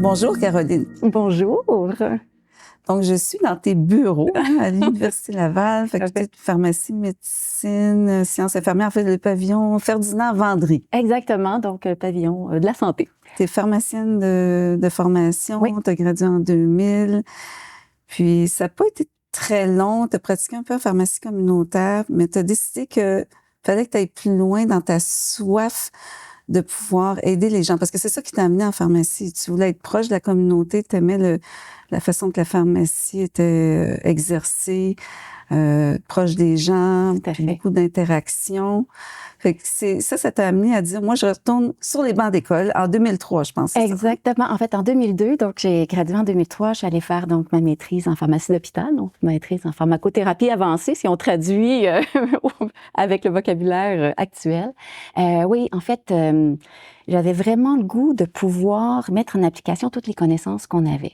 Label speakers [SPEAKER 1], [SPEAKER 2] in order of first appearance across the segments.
[SPEAKER 1] Bonjour Caroline.
[SPEAKER 2] Bonjour.
[SPEAKER 1] Donc, je suis dans tes bureaux à l'Université Laval, faculté de pharmacie, médecine, sciences infirmières, en fait, le pavillon Ferdinand Vendry.
[SPEAKER 2] Exactement, donc pavillon de la santé.
[SPEAKER 1] Tu es pharmacienne de formation,
[SPEAKER 2] Oui.
[SPEAKER 1] tu as gradué en 2000, puis ça n'a pas été très long, tu as pratiqué un peu en pharmacie communautaire, mais tu as décidé que fallait que tu ailles plus loin dans ta soif de pouvoir aider les gens, parce que c'est ça qui t'a amené en pharmacie. Tu voulais être proche de la communauté, tu aimais la façon que la pharmacie était exercée, proche des gens, puis beaucoup d'interactions. Fait que ça t'a amené à dire, moi, je retourne sur les bancs d'école en 2003, je pense.
[SPEAKER 2] Exactement. En fait, en 2002, donc j'ai gradué en 2003, je suis allée faire donc ma maîtrise en pharmacie d'hôpital, donc maîtrise en pharmacothérapie avancée, si on traduit avec le vocabulaire actuel. Oui, en fait, j'avais vraiment le goût de pouvoir mettre en application toutes les connaissances qu'on avait.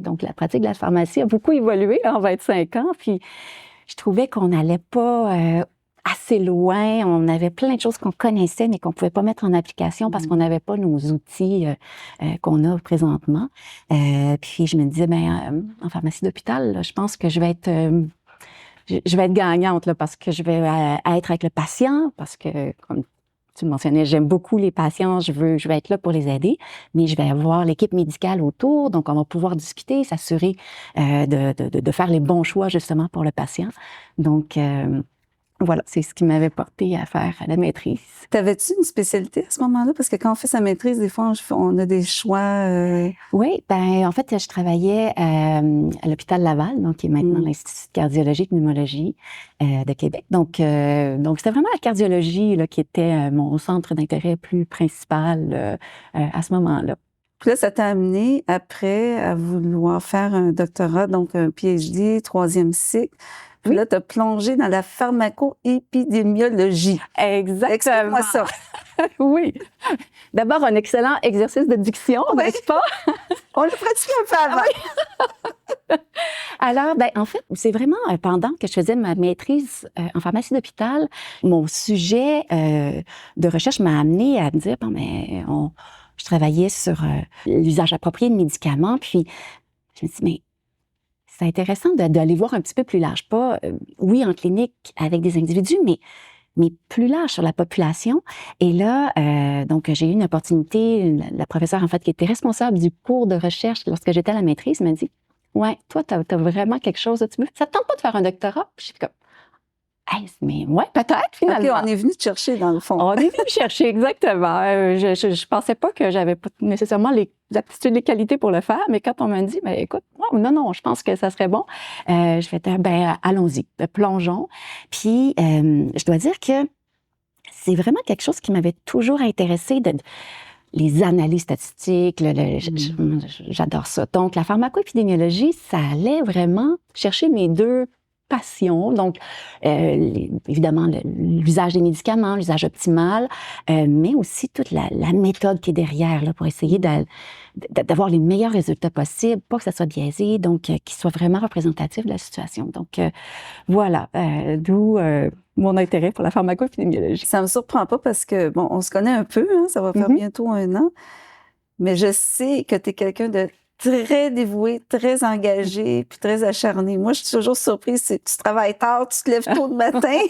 [SPEAKER 2] Donc, la pratique de la pharmacie a beaucoup évolué en 25 ans, puis je trouvais qu'on n'allait pas assez loin. On avait plein de choses qu'on connaissait, mais qu'on ne pouvait pas mettre en application parce qu'on n'avait pas nos outils qu'on a présentement. Puis je me disais, en pharmacie d'hôpital, là, je pense que je vais être gagnante là, parce que je vais être avec le patient, parce que, comme tu le mentionnais, j'aime beaucoup les patients, je vais être là pour les aider, mais je vais avoir l'équipe médicale autour, donc on va pouvoir discuter, s'assurer de faire les bons choix justement pour le patient. Donc, voilà, c'est ce qui m'avait porté à faire la maîtrise.
[SPEAKER 1] T'avais-tu une spécialité à ce moment-là? Parce que quand on fait sa maîtrise, des fois, on a des choix.
[SPEAKER 2] Oui, en fait, je travaillais à l'hôpital Laval, donc qui est maintenant l'Institut de cardiologie et de pneumologie de Québec. Donc c'était vraiment la cardiologie là, qui était mon centre d'intérêt plus principal à ce moment-là.
[SPEAKER 1] Puis là, ça t'a amené après à vouloir faire un doctorat, donc un PhD, 3e cycle. Puis là, tu as plongé dans la pharmacoépidémiologie.
[SPEAKER 2] Exactement.
[SPEAKER 1] Explique-moi ça.
[SPEAKER 2] Oui. D'abord, un excellent exercice de diction, n'est-ce pas?
[SPEAKER 1] On le pratique un peu avant.
[SPEAKER 2] Oui. Alors, en fait, c'est vraiment pendant que je faisais ma maîtrise en pharmacie d'hôpital, mon sujet de recherche m'a amené à me dire, je travaillais sur l'usage approprié de médicaments, puis je me suis dit, mais c'est intéressant d'aller voir un petit peu plus large, pas, oui, en clinique avec des individus, mais plus large sur la population. Et là, donc, j'ai eu une opportunité, la professeure, en fait, qui était responsable du cours de recherche lorsque j'étais à la maîtrise, m'a dit, ouais, toi, t'as vraiment quelque chose, ça te tente pas de faire un doctorat? Puis je suis comme, mais ouais, peut-être, finalement.
[SPEAKER 1] OK, on est venu te chercher, dans le fond.
[SPEAKER 2] On est venu me chercher, exactement. Je pensais pas que j'avais pas nécessairement les aptitudes, les qualités pour le faire, mais quand on m'a dit, écoute, non, je pense que ça serait bon, je vais dire, allons-y, plongeons. Puis, je dois dire que c'est vraiment quelque chose qui m'avait toujours intéressée, les analyses statistiques, j'adore ça. Donc, la pharmacoépidémiologie, ça allait vraiment chercher mes deux passions. Donc, évidemment, l'usage des médicaments, l'usage optimal, mais aussi toute la méthode qui est derrière là, pour essayer d'avoir les meilleurs résultats possibles, pas que ça soit biaisé, donc qu'il soit vraiment représentatif de la situation. Donc, voilà, d'où mon intérêt pour la pharmacoépidémiologie.
[SPEAKER 1] Ça me surprend pas parce que, bon, on se connaît un peu, hein, ça va faire bientôt 1 an, mais je sais que tu es quelqu'un de très dévoué, très engagé, puis très acharné. Moi, je suis toujours surprise, tu travailles tard, tu te lèves tôt le matin.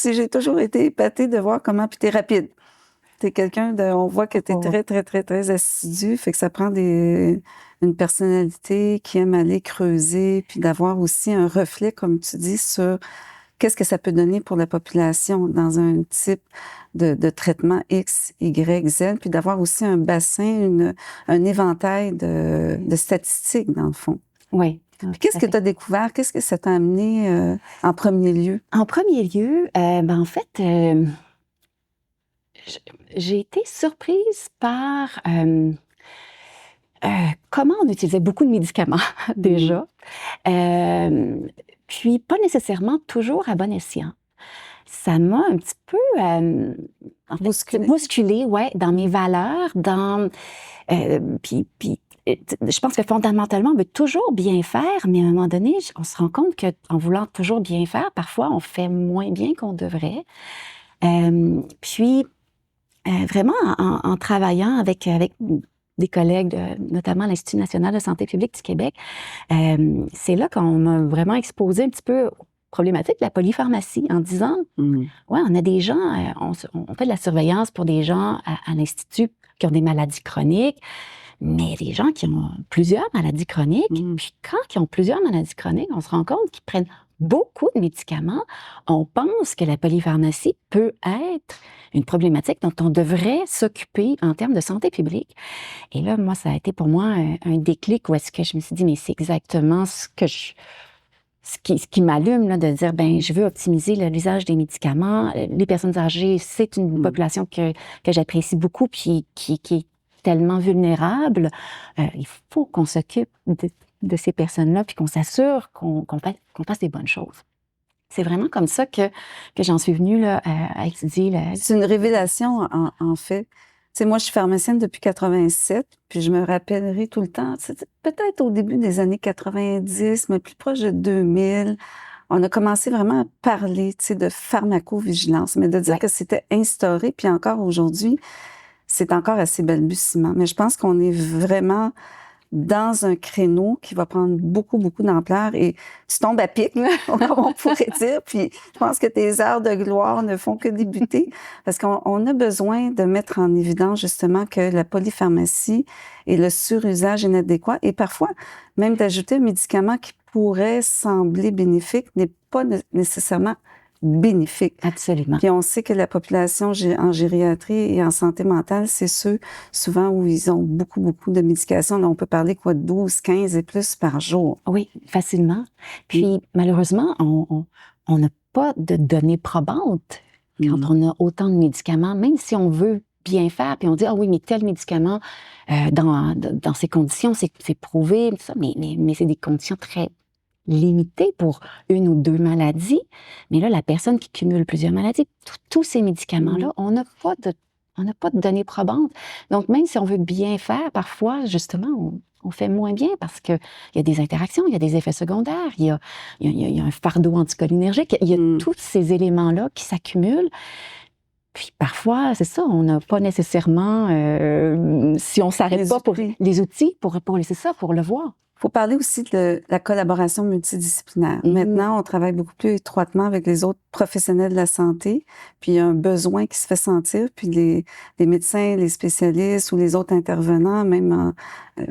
[SPEAKER 1] J'ai toujours été épatée de voir comment, puis tu es rapide. Tu es quelqu'un on voit que tu es très, très, très, très assidu, fait que ça prend une personnalité qui aime aller creuser, puis d'avoir aussi un reflet, comme tu dis, sur qu'est-ce que ça peut donner pour la population dans un type de traitement X, Y, Z, puis d'avoir aussi un bassin, un éventail de statistiques, dans le fond.
[SPEAKER 2] Oui.
[SPEAKER 1] Puis qu'est-ce que tu as découvert? Qu'est-ce que ça t'a amené en premier lieu?
[SPEAKER 2] En premier lieu, en fait, j'ai été surprise par comment on utilisait beaucoup de médicaments déjà, puis pas nécessairement toujours à bon escient. Ça m'a un petit peu bousculé, ouais, dans mes valeurs, puis je pense que fondamentalement, on veut toujours bien faire, mais à un moment donné, on se rend compte qu'en voulant toujours bien faire, parfois, on fait moins bien qu'on devrait. Puis, vraiment, en travaillant avec des collègues, notamment l'Institut national de santé publique du Québec, c'est là qu'on m'a vraiment exposé un petit peu aux problématiques de la polypharmacie en disant, ouais, on a des gens, on fait de la surveillance pour des gens à l'Institut qui ont des maladies chroniques, mais des gens qui ont plusieurs maladies chroniques, puis quand ils ont plusieurs maladies chroniques, on se rend compte qu'ils prennent beaucoup de médicaments. On pense que la polypharmacie peut être une problématique dont on devrait s'occuper en termes de santé publique. Et là, moi, ça a été pour moi un déclic où est-ce que je me suis dit, mais c'est exactement ce qui m'allume, là, de dire, ben, je veux optimiser l'usage des médicaments. Les personnes âgées, c'est une population que j'apprécie beaucoup, puis qui est tellement vulnérable. Il faut qu'on s'occupe de ces personnes-là, puis qu'on s'assure qu'on fasse des bonnes choses. C'est vraiment comme ça que j'en suis venue là, à étudier.
[SPEAKER 1] C'est une révélation, en fait. Tu sais, moi, je suis pharmacienne depuis 87, puis je me rappellerai tout le temps, peut-être au début des années 90, mais plus proche de 2000, on a commencé vraiment à parler, tu sais, de pharmacovigilance, mais de dire que c'était instauré, puis encore aujourd'hui, c'est encore assez balbutiement. Mais je pense qu'on est vraiment dans un créneau qui va prendre beaucoup, beaucoup d'ampleur et tu tombes à pic, comme on pourrait dire. Puis je pense que tes heures de gloire ne font que débuter parce qu'on a besoin de mettre en évidence justement que la polypharmacie et le surusage inadéquat et parfois même d'ajouter un médicament qui pourrait sembler bénéfique n'est pas nécessairement bénéfique.
[SPEAKER 2] Absolument.
[SPEAKER 1] Puis on sait que la population en gériatrie et en santé mentale, c'est ceux souvent où ils ont beaucoup, beaucoup de médications. Là, on peut parler quoi de 12, 15 et plus par jour.
[SPEAKER 2] Oui, facilement. Puis malheureusement, on n'a pas de données probantes quand on a autant de médicaments, même si on veut bien faire, puis on dit, ah oui, mais tel médicament, dans ces conditions, c'est prouvé, tout ça, mais c'est des conditions très limité pour une ou deux maladies, mais là, la personne qui cumule plusieurs maladies, tous ces médicaments-là, on n'a pas de données probantes. Donc, même si on veut bien faire, parfois, justement, on fait moins bien parce qu'il y a des interactions, il y a des effets secondaires, il y a un fardeau anticholinergique, il y a tous ces éléments-là qui s'accumulent. Puis parfois, c'est ça, on n'a pas nécessairement, si on ne s'arrête pas pour les outils, pour le voir.
[SPEAKER 1] Il faut parler aussi de la collaboration multidisciplinaire. Maintenant, on travaille beaucoup plus étroitement avec les autres professionnels de la santé, puis il y a un besoin qui se fait sentir, puis les médecins, les spécialistes ou les autres intervenants, même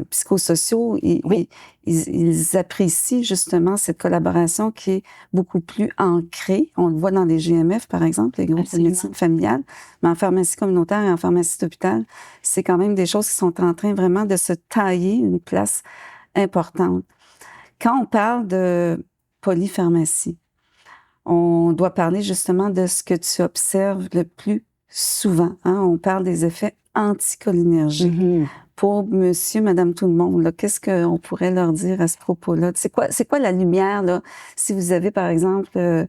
[SPEAKER 1] psychosociaux, ils apprécient justement cette collaboration qui est beaucoup plus ancrée. On le voit dans les GMF, par exemple, les groupes de médecine familiale, mais en pharmacie communautaire et en pharmacie d'hôpital, c'est quand même des choses qui sont en train vraiment de se tailler une place importante. Quand on parle de polypharmacie, on doit parler justement de ce que tu observes le plus souvent. Hein? On parle des effets anticholinergiques. Pour monsieur, madame, tout le monde, qu'est-ce qu'on pourrait leur dire à ce propos-là? C'est quoi la lumière, là? Si vous avez, par exemple,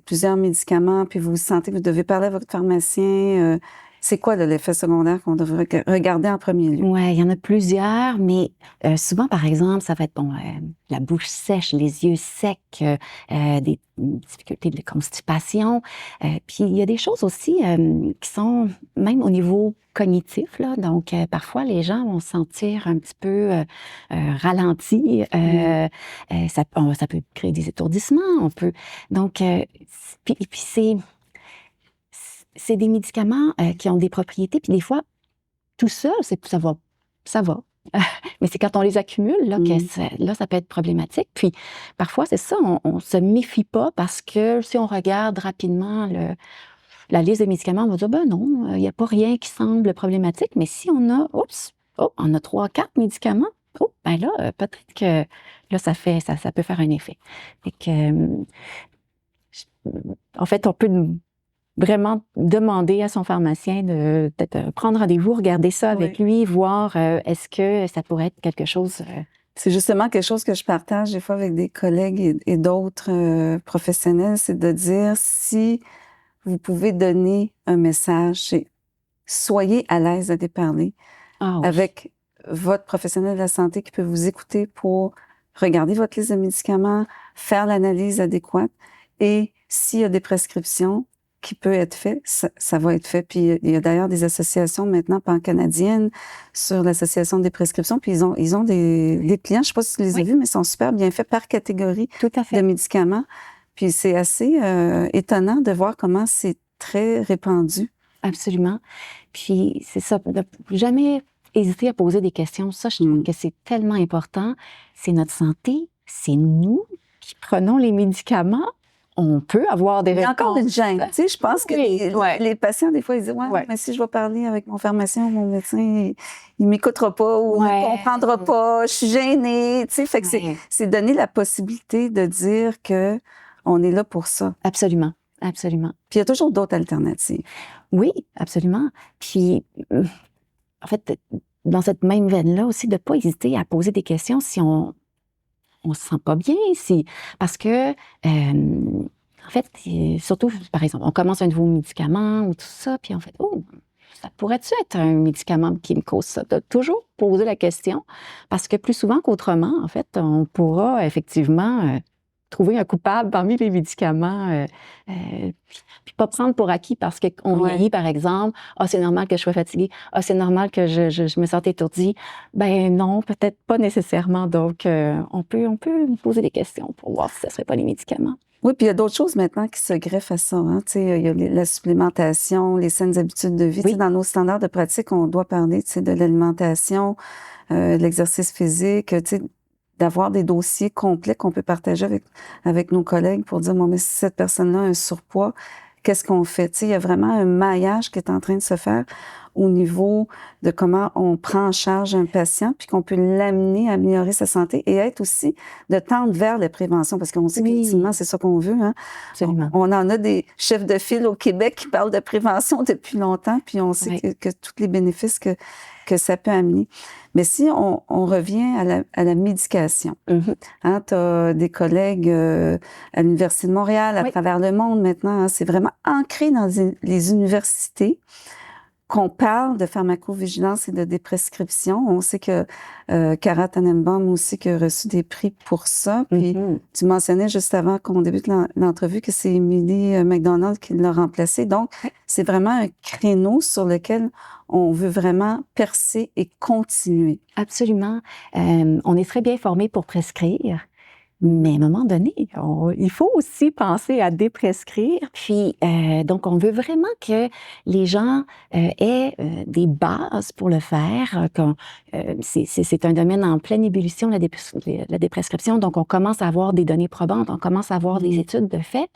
[SPEAKER 1] plusieurs médicaments, puis vous sentez que vous devez parler à votre pharmacien, c'est quoi l'effet secondaire qu'on devrait regarder en premier lieu?
[SPEAKER 2] Oui, il y en a plusieurs, mais souvent, par exemple, ça va être la bouche sèche, les yeux secs, des difficultés de constipation. Puis il y a des choses aussi qui sont même au niveau cognitif, là. Donc, parfois, les gens vont se sentir un petit peu ralentis. Ça peut créer des étourdissements. Donc, puis c'est des médicaments qui ont des propriétés, puis des fois, tout seul, ça va. Mais c'est quand on les accumule, là, là, ça peut être problématique. Puis, parfois, c'est ça, on se méfie pas parce que si on regarde rapidement la liste des médicaments, on va dire, ben non, il n'y a pas rien qui semble problématique. Mais si on a, on a 3, 4 médicaments, ben là, peut-être que là, ça peut faire un effet. Fait que, en fait, on peut vraiment demander à son pharmacien de peut-être prendre rendez-vous, regarder ça avec lui, voir est-ce que ça pourrait être quelque chose.
[SPEAKER 1] C'est justement quelque chose que je partage des fois avec des collègues et d'autres professionnels, c'est de dire si vous pouvez donner un message, soyez à l'aise d'aller parler avec votre professionnel de la santé qui peut vous écouter pour regarder votre liste de médicaments, faire l'analyse adéquate et s'il y a des prescriptions, qui peut être fait, ça va être fait. Puis il y a d'ailleurs des associations maintenant pan-canadiennes sur l'association des prescriptions, puis ils ont des clients, je sais pas si tu les as vus, mais ils sont super bien faits par catégorie
[SPEAKER 2] Tout à fait.
[SPEAKER 1] de médicaments. Puis c'est assez étonnant de voir comment c'est très répandu.
[SPEAKER 2] Absolument. Puis c'est ça, ne jamais hésiter à poser des questions. Ça, je trouve que c'est tellement important. C'est notre santé, c'est nous qui prenons les médicaments. On peut avoir des réponses.
[SPEAKER 1] Il y a encore une gêne. Tu sais, je pense que les patients, des fois, ils disent, mais si je vais parler avec mon pharmacien ou mon médecin, il m'écoutera pas ou il comprendra pas, je suis gênée. Tu sais, fait que c'est donner la possibilité de dire que on est là pour ça.
[SPEAKER 2] Absolument. Absolument.
[SPEAKER 1] Puis il y a toujours d'autres alternatives.
[SPEAKER 2] Oui, absolument. Puis, en fait, dans cette même veine-là aussi, de ne pas hésiter à poser des questions si on se sent pas bien, parce que, en fait, surtout, par exemple, on commence un nouveau médicament ou tout ça, puis on fait, ça pourrait-tu être un médicament qui me cause ça? De toujours poser la question, parce que plus souvent qu'autrement, en fait, on pourra effectivement trouver un coupable parmi les médicaments, puis pas prendre pour acquis parce qu'on vieillit, par exemple. « c'est normal que je sois fatiguée. C'est normal que je me sente étourdie. » Ben non, peut-être pas nécessairement. Donc, on peut poser des questions pour voir si ce ne serait pas les médicaments.
[SPEAKER 1] Oui, puis il y a d'autres choses maintenant qui se greffent à ça. Hein. Tu sais, il y a la supplémentation, les saines habitudes de vie. Tu sais, dans nos standards de pratique, on doit parler, tu sais, de l'alimentation, de l'exercice physique, tu sais, d'avoir des dossiers complets qu'on peut partager avec nos collègues pour dire, mais si cette personne-là a un surpoids, qu'est-ce qu'on fait? Tu sais, il y a vraiment un maillage qui est en train de se faire au niveau de comment on prend en charge un patient, puis qu'on peut l'amener à améliorer sa santé et être aussi de tendre vers la prévention, parce qu'on sait qu'ultimement, c'est ça qu'on veut. Hein?
[SPEAKER 2] Absolument.
[SPEAKER 1] On en a des chefs de file au Québec qui parlent de prévention depuis longtemps, puis on sait que tous les bénéfices que ça peut amener. Mais si on revient à la médication, hein, tu as des collègues à l'Université de Montréal, à travers le monde maintenant, hein, c'est vraiment ancré dans les universités qu'on parle de pharmacovigilance et de déprescription. On sait que Cara Tannenbaum aussi qui a reçu des prix pour ça. Puis tu mentionnais juste avant qu'on débute l'entrevue que c'est Emily McDonald qui l'a remplacé. Donc, c'est vraiment un créneau sur lequel on veut vraiment percer et continuer.
[SPEAKER 2] Absolument. On est très bien formé pour prescrire. Mais à un moment donné, il faut aussi penser à déprescrire. Puis, donc, on veut vraiment que les gens aient des bases pour le faire. C'est un domaine en pleine ébullition, la déprescription. Donc, on commence à avoir des données probantes, on commence à avoir des études de fait.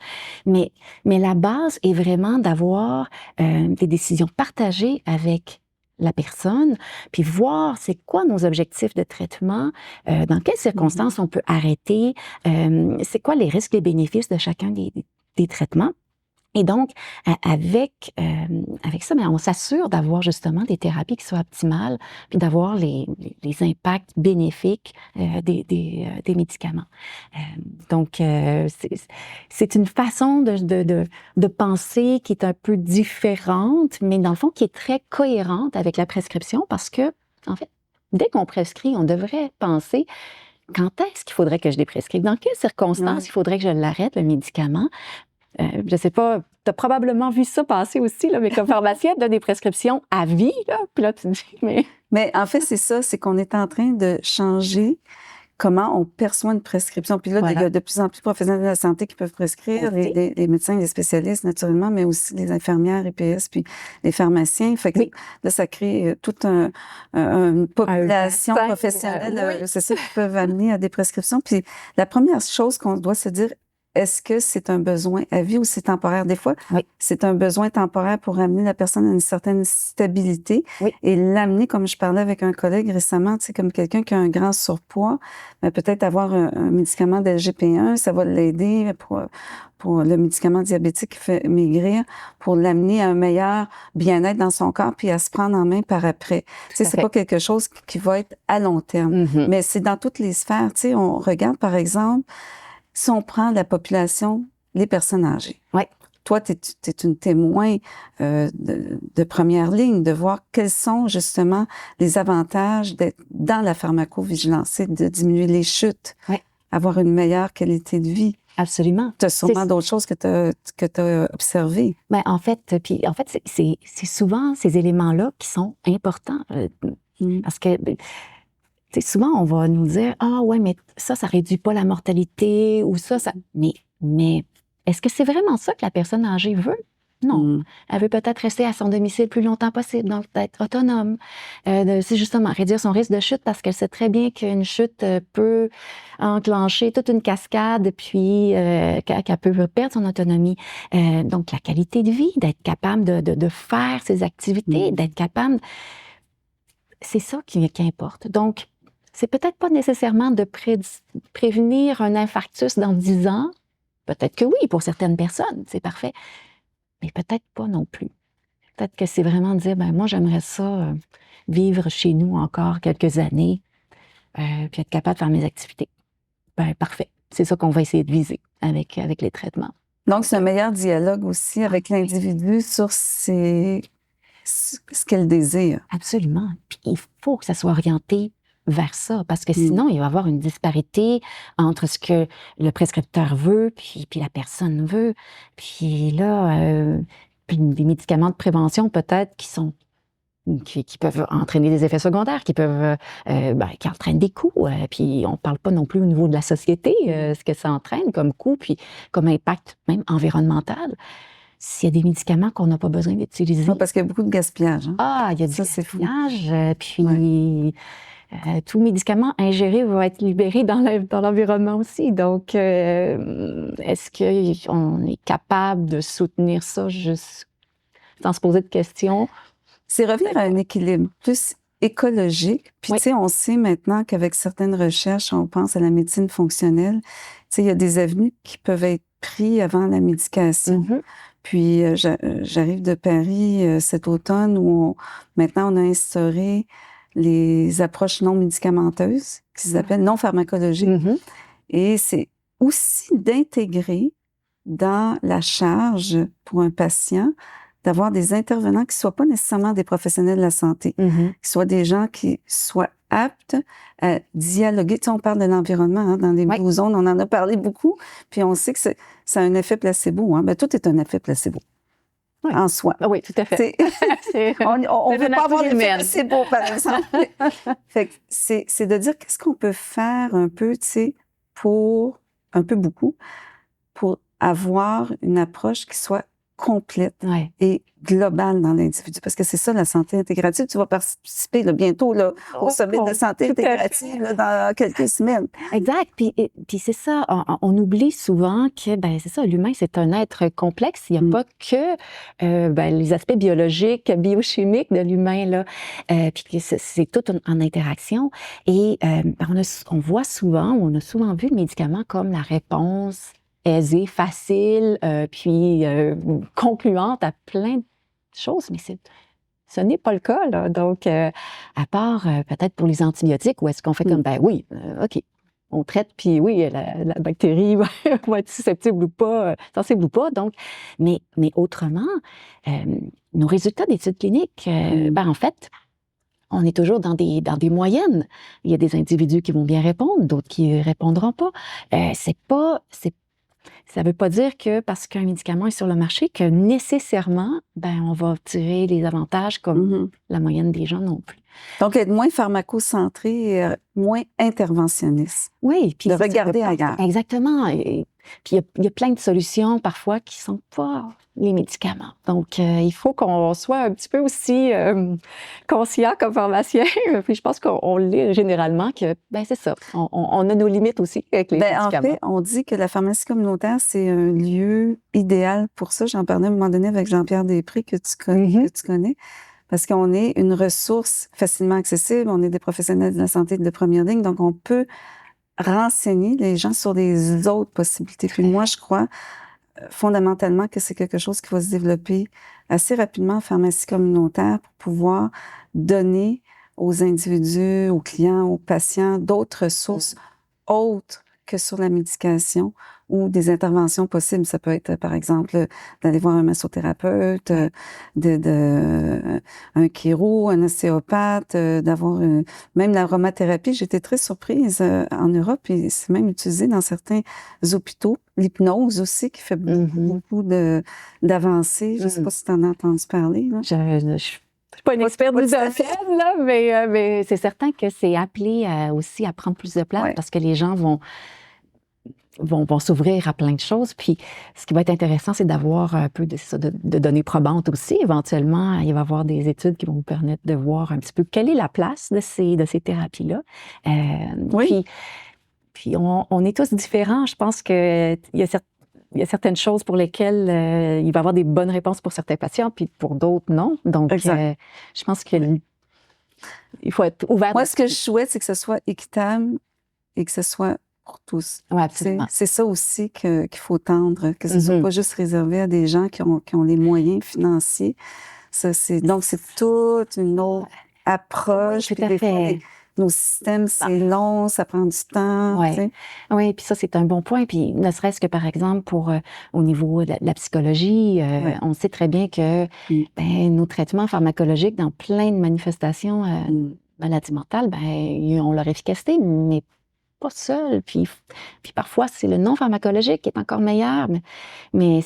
[SPEAKER 2] Mais la base est vraiment d'avoir des décisions partagées avec la personne, puis voir c'est quoi nos objectifs de traitement, dans quelles circonstances on peut arrêter, c'est quoi les risques et les bénéfices de chacun des traitements. Et donc, avec ça, on s'assure d'avoir justement des thérapies qui soient optimales, puis d'avoir les impacts bénéfiques des médicaments. Donc, c'est une façon de penser qui est un peu différente, mais dans le fond, qui est très cohérente avec la prescription, parce que, en fait, dès qu'on prescrit, on devrait penser quand est-ce qu'il faudrait que je les prescrive, dans quelles circonstances il faudrait que je l'arrête, le médicament. Je sais pas, tu as probablement vu ça passer aussi, là, mais comme pharmacienne, tu as des prescriptions à vie, là, puis là, tu te dis,
[SPEAKER 1] Mais en fait, c'est ça, c'est qu'on est en train de changer comment on perçoit une prescription. Puis là, il y a de plus en plus de professionnels de la santé qui peuvent prescrire, les médecins, les spécialistes, naturellement, mais aussi les infirmières, EPS, puis les pharmaciens. Fait que là, ça crée toute une population professionnelle, c'est ça, qui peuvent amener à des prescriptions. Puis la première chose qu'on doit se dire, est-ce que c'est un besoin à vie ou c'est temporaire? Des fois, c'est un besoin temporaire pour amener la personne à une certaine stabilité et l'amener, comme je parlais avec un collègue récemment, tu sais, comme quelqu'un qui a un grand surpoids, mais peut-être avoir un médicament d'LGP1, ça va l'aider pour le médicament diabétique qui fait maigrir, pour l'amener à un meilleur bien-être dans son corps puis à se prendre en main par après. Tu sais, c'est pas quelque chose qui va être à long terme, mais c'est dans toutes les sphères. Tu sais, on regarde, par exemple, si on prend la population, les personnes âgées. Toi, tu es une témoin de première ligne, de voir quels sont justement les avantages d'être dans la pharmacovigilance, de diminuer les chutes, avoir une meilleure qualité de vie.
[SPEAKER 2] Absolument.
[SPEAKER 1] Tu as sûrement d'autres choses que tu as observées.
[SPEAKER 2] Ben, en fait, c'est souvent ces éléments-là qui sont importants. Parce que souvent, on va nous dire, ah ouais, mais ça réduit pas la mortalité ou ça. Mais est-ce que c'est vraiment ça que la personne âgée veut? Non. Elle veut peut-être rester à son domicile le plus longtemps possible, donc d'être autonome. C'est justement réduire son risque de chute parce qu'elle sait très bien qu'une chute peut enclencher toute une cascade, puis qu'elle peut perdre son autonomie. Donc, la qualité de vie, d'être capable de faire ses activités, d'être capable... C'est ça qui importe. Donc, c'est peut-être pas nécessairement de prévenir un infarctus dans 10 ans. Peut-être que oui, pour certaines personnes, c'est parfait. Mais peut-être pas non plus. Peut-être que c'est vraiment de dire, ben moi, j'aimerais ça vivre chez nous encore quelques années, puis être capable de faire mes activités. Ben parfait. C'est ça qu'on va essayer de viser avec les traitements.
[SPEAKER 1] Donc, c'est un meilleur dialogue aussi avec l'individu sur ce qu'elle désire.
[SPEAKER 2] Absolument. Puis il faut que ça soit orienté vers ça, parce que sinon, il va y avoir une disparité entre ce que le prescripteur veut, puis la personne veut. Puis là, puis des médicaments de prévention peut-être qui peuvent entraîner des effets secondaires, qui entraînent des coûts. Puis on parle pas non plus au niveau de la société, ce que ça entraîne comme coût, puis comme impact même environnemental. S'il y a des médicaments qu'on n'a pas besoin d'utiliser.
[SPEAKER 1] Oui, parce qu'il y a beaucoup de gaspillage. Hein?
[SPEAKER 2] Ah, il y a du gaspillage, puis tout médicament ingéré va être libéré dans l'environnement aussi. Donc, est-ce qu'on est capable de soutenir ça juste sans se poser de questions?
[SPEAKER 1] C'est revenir à un équilibre plus écologique. Puis, tu sais, on sait maintenant qu'avec certaines recherches, on pense à la médecine fonctionnelle. Tu sais, il y a des avenues qui peuvent être prises avant la médication. Puis, j'arrive de Paris cet automne où maintenant on a instauré les approches non médicamenteuses, qui s'appellent non pharmacologiques. Et c'est aussi d'intégrer dans la charge pour un patient d'avoir des intervenants qui ne soient pas nécessairement des professionnels de la santé, qui soient des gens qui soient aptes à dialoguer. Tu sais, on parle de l'environnement, hein, dans les Blue Zones, on en a parlé beaucoup, puis on sait que ça a un effet placebo. Hein. Ben, tout est un effet placebo. En soi.
[SPEAKER 2] Oui, tout à fait.
[SPEAKER 1] On ne veut pas avoir l'effet placebo, par exemple. Fait que c'est de dire qu'est-ce qu'on peut faire un peu, tu sais, beaucoup, pour avoir une approche qui soit complète et globale dans l'individu. Parce que c'est ça, la santé intégrative. Tu vas participer là, bientôt là, au sommet de la santé intégrative là, dans quelques semaines.
[SPEAKER 2] Exact. Puis c'est ça, on oublie souvent que, ben c'est ça, l'humain, c'est un être complexe. Il n'y a pas que les aspects biologiques, biochimiques de l'humain, là. Puis c'est tout en interaction. Et on voit souvent, on a souvent vu le médicament comme la réponse aisée, facile, puis concluante à plein de choses, mais ce n'est pas le cas, là. Donc, à part peut-être pour les antibiotiques, où est-ce qu'on fait comme, ben oui, OK, on traite, puis oui, la bactérie va être susceptible ou pas, sensible ou pas, donc, mais autrement, nos résultats d'études cliniques, en fait, on est toujours dans des moyennes. Il y a des individus qui vont bien répondre, d'autres qui répondront pas. Ça ne veut pas dire que parce qu'un médicament est sur le marché que nécessairement, on va tirer les avantages comme la moyenne des gens non plus.
[SPEAKER 1] Donc, être moins pharmacocentré et moins interventionniste.
[SPEAKER 2] Oui. Puis
[SPEAKER 1] de regarder ailleurs.
[SPEAKER 2] Exactement. Et puis, il y a plein de solutions parfois qui ne sont pas les médicaments. Donc, il faut qu'on soit un petit peu aussi conscient comme pharmacien. Puis, je pense qu'on l'est généralement que, c'est ça. On a nos limites aussi avec les médicaments.
[SPEAKER 1] En fait, on dit que la pharmacie communautaire, c'est un lieu idéal pour ça. J'en parlais à un moment donné avec Jean-Pierre Després, que tu connais. Parce qu'on est une ressource facilement accessible, on est des professionnels de la santé de première ligne, donc on peut renseigner les gens sur des autres possibilités. Puis moi, je crois fondamentalement que c'est quelque chose qui va se développer assez rapidement en pharmacie communautaire pour pouvoir donner aux individus, aux clients, aux patients d'autres ressources autres que sur la médication ou des interventions possibles. Ça peut être, par exemple, d'aller voir un massothérapeute, un chiro, un ostéopathe, d'avoir même l'aromathérapie. J'étais très surprise en Europe et c'est même utilisé dans certains hôpitaux. L'hypnose aussi qui fait beaucoup d'avancées. Je ne sais pas si tu en as entendu parler. Là.
[SPEAKER 2] Je suis pas une experte du domaine, là, mais c'est certain que c'est appelé aussi à prendre plus de place parce que les gens vont s'ouvrir à plein de choses. Puis, ce qui va être intéressant, c'est d'avoir un peu de données probantes aussi. Éventuellement, il va y avoir des études qui vont vous permettre de voir un petit peu quelle est la place de ces thérapies-là. Puis on est tous différents. Je pense qu'il y a certaines choses pour lesquelles il va y avoir des bonnes réponses pour certains patients, puis pour d'autres, non. Donc, je pense qu'il faut être ouvert.
[SPEAKER 1] Moi, ce que je souhaite, c'est que ce soit équitable et que ce soit pour tous.
[SPEAKER 2] Oui, absolument.
[SPEAKER 1] C'est ça aussi qu'il faut tendre, que ce ne soit pas juste réservé à des gens qui ont les moyens financiers. Donc, c'est toute une autre approche.
[SPEAKER 2] Tout à fait.
[SPEAKER 1] Nos systèmes, c'est long, ça prend du temps.
[SPEAKER 2] Oui, puis ça, c'est un bon point. Puis ne serait-ce que, par exemple, au niveau de la psychologie, on sait très bien que nos traitements pharmacologiques dans plein de manifestations maladies mentales, ont leur efficacité, mais pas seul. Puis parfois, c'est le non pharmacologique qui est encore meilleur, mais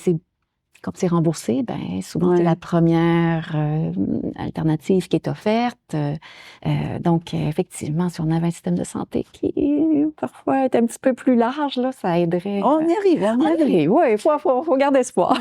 [SPEAKER 2] comme c'est remboursé, souvent c'est la première alternative qui est offerte. Donc, effectivement, si on avait un système de santé qui parfois est un petit peu plus large, là, ça aiderait.
[SPEAKER 1] On y arrive.
[SPEAKER 2] Oui, il faut garder espoir.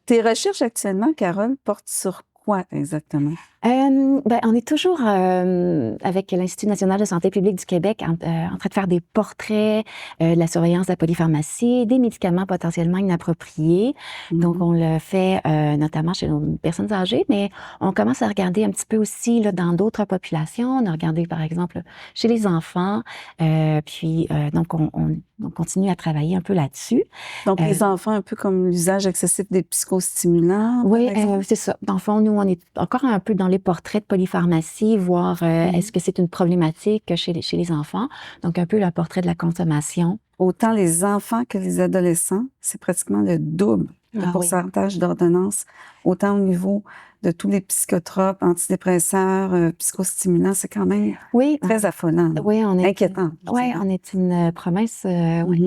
[SPEAKER 1] Tes recherches actuellement, Carole, portent sur quoi exactement?
[SPEAKER 2] On est toujours avec l'Institut national de santé publique du Québec en train de faire des portraits de la surveillance de la polypharmacie, des médicaments potentiellement inappropriés. Donc, on le fait notamment chez nos personnes âgées, mais on commence à regarder un petit peu aussi là, dans d'autres populations. On a regardé, par exemple, chez les enfants. Donc, on continue à travailler un peu là-dessus.
[SPEAKER 1] Donc, les enfants, un peu comme l'usage excessif des psychostimulants?
[SPEAKER 2] Oui, c'est ça. Dans le fond, nous, on est encore un peu dans les portraits de polypharmacie, voir est-ce que c'est une problématique chez les enfants. Donc, un peu le portrait de la consommation.
[SPEAKER 1] Autant les enfants que les adolescents, c'est pratiquement le double le pourcentage d'ordonnances, autant au niveau de tous les psychotropes, antidépresseurs, psychostimulants, c'est quand même très affolant.
[SPEAKER 2] Oui,
[SPEAKER 1] inquiétant.
[SPEAKER 2] Oui, on est une province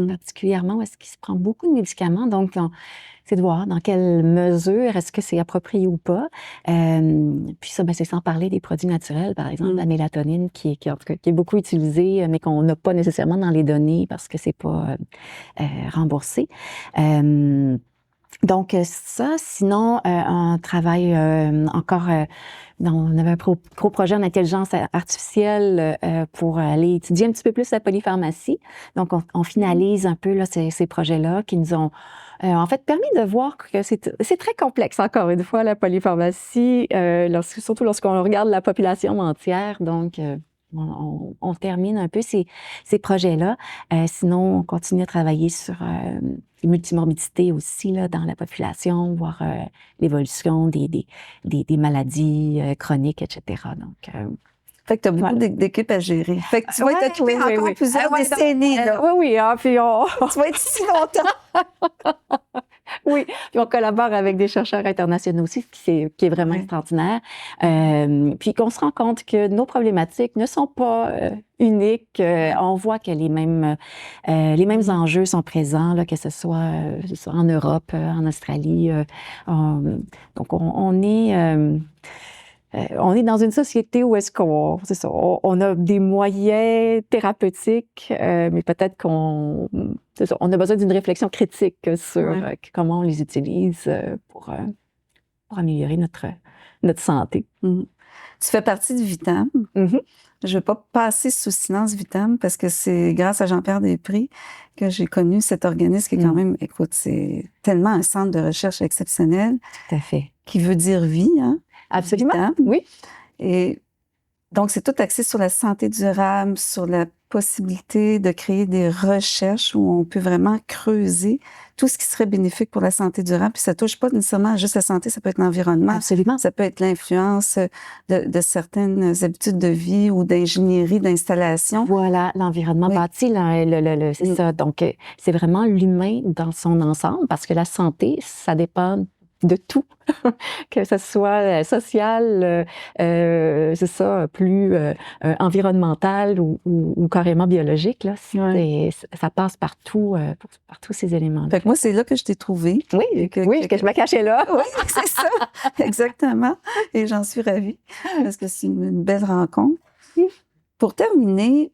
[SPEAKER 2] particulièrement où est-ce qu'il se prend beaucoup de médicaments. Donc, c'est de voir dans quelle mesure est-ce que c'est approprié ou pas. Puis ça, c'est sans parler des produits naturels, par exemple, la mélatonine qui est beaucoup utilisée, mais qu'on n'a pas nécessairement dans les données parce que c'est pas remboursé. Donc ça, sinon, on travaille encore... on avait un gros projet en intelligence artificielle pour aller étudier un petit peu plus la polypharmacie. Donc, on finalise un peu là, ces projets-là qui nous ont en fait permis de voir que c'est très complexe, encore une fois, la polypharmacie, surtout lorsqu'on regarde la population entière. Donc, on termine un peu ces projets-là. Sinon, on continue à travailler sur les multimorbidités aussi là, dans la population, voir l'évolution des maladies chroniques, etc. Donc,
[SPEAKER 1] fait que tu as beaucoup d'équipes à gérer. Fait que tu vas être occupée encore plusieurs décennies.
[SPEAKER 2] Oui, puis
[SPEAKER 1] tu vas être ici longtemps.
[SPEAKER 2] Oui, puis on collabore avec des chercheurs internationaux aussi, ce qui est vraiment extraordinaire. Puis qu'on se rend compte que nos problématiques ne sont pas uniques. On voit que les mêmes enjeux sont présents, là, que ce soit en Europe, en Australie. Donc, on est dans une société où est-ce on a des moyens thérapeutiques, mais peut-être qu'on a besoin d'une réflexion critique sur comment on les utilise pour améliorer notre santé.
[SPEAKER 1] Tu fais partie du VITAM. Je ne vais pas passer sous silence VITAM parce que c'est grâce à Jean-Pierre Després que j'ai connu cet organisme qui est quand même, écoute, c'est tellement un centre de recherche exceptionnel.
[SPEAKER 2] Tout à fait.
[SPEAKER 1] Qui veut dire vie, hein?
[SPEAKER 2] Absolument,
[SPEAKER 1] VITAM. Oui. Et donc, c'est tout axé sur la santé durable, sur la possibilité de créer des recherches où on peut vraiment creuser tout ce qui serait bénéfique pour la santé durable. Puis ça touche pas nécessairement juste la santé, ça peut être l'environnement.
[SPEAKER 2] Absolument.
[SPEAKER 1] Ça peut être l'influence de certaines habitudes de vie ou d'ingénierie, d'installation.
[SPEAKER 2] Voilà, l'environnement bâti, c'est ça. Donc, c'est vraiment l'humain dans son ensemble, parce que la santé, ça dépend de tout, que ce soit social, c'est ça, plus environnemental ou carrément biologique, là. Ça passe par tous ces éléments.
[SPEAKER 1] Fait que moi, c'est là que je t'ai trouvé.
[SPEAKER 2] Oui, que je me cachais là.
[SPEAKER 1] Oui, c'est ça, exactement. Et j'en suis ravie, parce que c'est une belle rencontre. Pour terminer,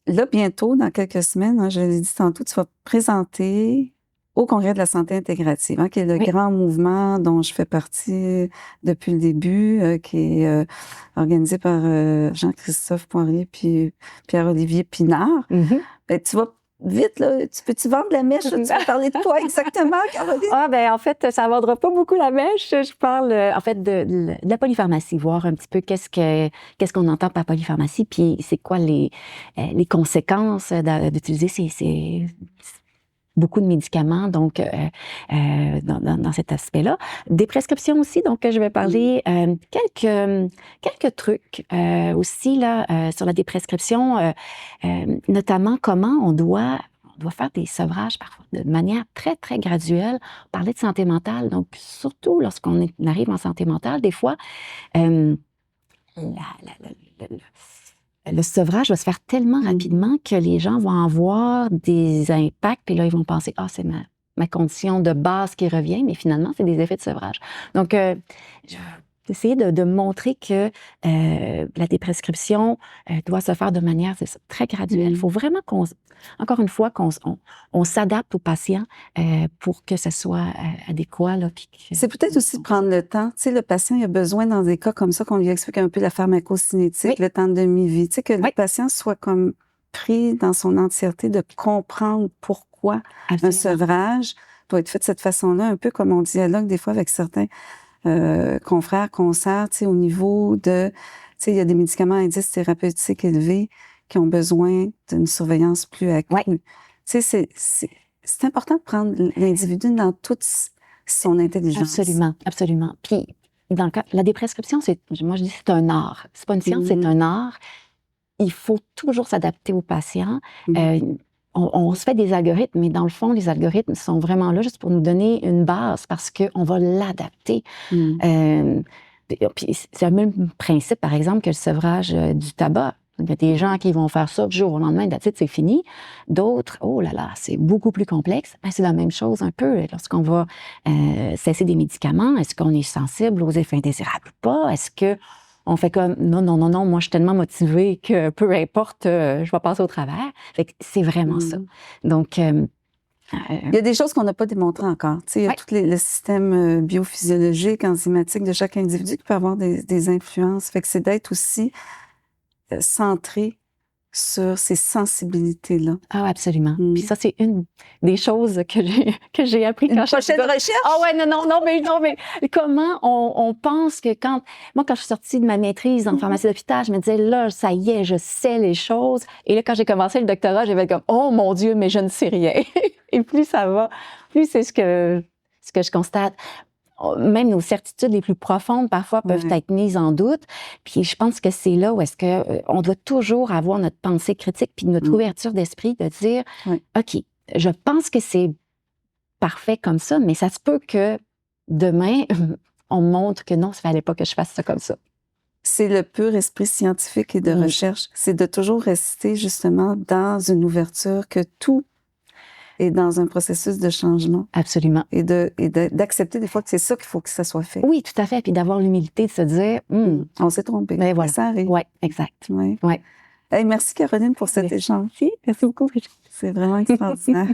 [SPEAKER 1] là, bientôt, dans quelques semaines, hein, je l'ai dit tantôt, tu vas présenter au Congrès de la santé intégrative, hein, qui est le grand mouvement dont je fais partie depuis le début, qui est organisé par Jean-Christophe Poirier puis Pierre-Olivier Pinard. Ben, tu vas vite, là, peux-tu vendre la mèche? Tu vas parler de quoi exactement, Caroline?
[SPEAKER 2] Ah, ben en fait, ça ne vendra pas beaucoup la mèche. Je parle, en fait, de la polypharmacie, voir un petit peu qu'est-ce qu'on entend par polypharmacie, puis c'est quoi les conséquences d'utiliser beaucoup de médicaments, donc dans cet aspect-là. Des prescriptions aussi, donc je vais parler quelques trucs aussi là sur la déprescription, notamment comment on doit faire des sevrages parfois de manière très, très graduelle. Parler de santé mentale, donc surtout lorsqu'on arrive en santé mentale, des fois, le sevrage va se faire tellement rapidement que les gens vont avoir des impacts, puis là, ils vont penser « Ah, c'est ma condition de base qui revient », mais finalement, c'est des effets de sevrage. Donc, je vais essayer de montrer que la déprescription doit se faire de manière très graduelle. Il faut vraiment encore une fois, qu'on s'adapte aux patients pour que ce soit adéquat.
[SPEAKER 1] C'est peut-être aussi de prendre le temps. Tu sais, le patient, il a besoin, dans des cas comme ça, qu'on lui explique un peu la pharmacocinétique, le temps de demi-vie. Tu sais, que le patient soit comme pris dans son entièreté, de comprendre pourquoi un sevrage doit être fait de cette façon-là, un peu comme on dialogue des fois avec certains confrères, consoeurs, tu sais, au niveau de... Tu sais, il y a des médicaments à indice thérapeutique élevé qui ont besoin d'une surveillance plus accrue. Tu sais, c'est important de prendre l'individu dans toute son intelligence.
[SPEAKER 2] Absolument, absolument. Puis, dans le cas, la déprescription, moi je dis c'est un art. C'est pas une science, c'est un art. Il faut toujours s'adapter aux patients. On se fait des algorithmes, mais dans le fond, les algorithmes sont vraiment là juste pour nous donner une base parce qu'on va l'adapter. Puis c'est le même principe, par exemple, que le sevrage du tabac. Il y a des gens qui vont faire ça du jour au lendemain, c'est fini. D'autres, oh là là, c'est beaucoup plus complexe. Ben, c'est la même chose un peu lorsqu'on va cesser des médicaments. Est-ce qu'on est sensible aux effets indésirables ou pas? Est-ce qu'on fait comme non, moi je suis tellement motivée que peu importe, je vais passer au travers. Fait que c'est vraiment ça. Donc, il
[SPEAKER 1] y a des choses qu'on n'a pas démontrées encore. Tu sais, il y a tout le système biophysiologique, enzymatique de chaque individu qui peut avoir des influences. Fait que c'est d'être aussi centré sur ces sensibilités-là.
[SPEAKER 2] Ah, absolument. Puis ça, c'est une des choses que j'ai appris quand je suis...
[SPEAKER 1] Une prochaine recherche?
[SPEAKER 2] Ah ouais, non, mais comment on pense que moi, quand je suis sortie de ma maîtrise en pharmacie d'hôpital, je me disais, là, ça y est, je sais les choses. Et là, quand j'ai commencé le doctorat, j'avais comme, oh mon Dieu, mais je ne sais rien. Et plus ça va, plus c'est ce que je constate. Même nos certitudes les plus profondes, parfois, peuvent être mises en doute. Puis je pense que c'est là où est-ce que on doit toujours avoir notre pensée critique puis notre ouverture d'esprit de dire, OK, je pense que c'est parfait comme ça, mais ça se peut que demain, on montre que non, il ne fallait pas que je fasse ça comme ça.
[SPEAKER 1] C'est le pur esprit scientifique et de recherche. C'est de toujours rester justement dans une ouverture que tout et dans un processus de changement.
[SPEAKER 2] Absolument.
[SPEAKER 1] Et d'accepter des fois que c'est ça qu'il faut que ça soit fait.
[SPEAKER 2] Oui, tout à fait. Puis d'avoir l'humilité de se dire,
[SPEAKER 1] on s'est trompé.
[SPEAKER 2] Mais voilà.
[SPEAKER 1] Ça arrive.
[SPEAKER 2] Oui, exact.
[SPEAKER 1] Ouais. Hey, merci Caroline pour cet échange.
[SPEAKER 2] Merci beaucoup.
[SPEAKER 1] C'est vraiment extraordinaire.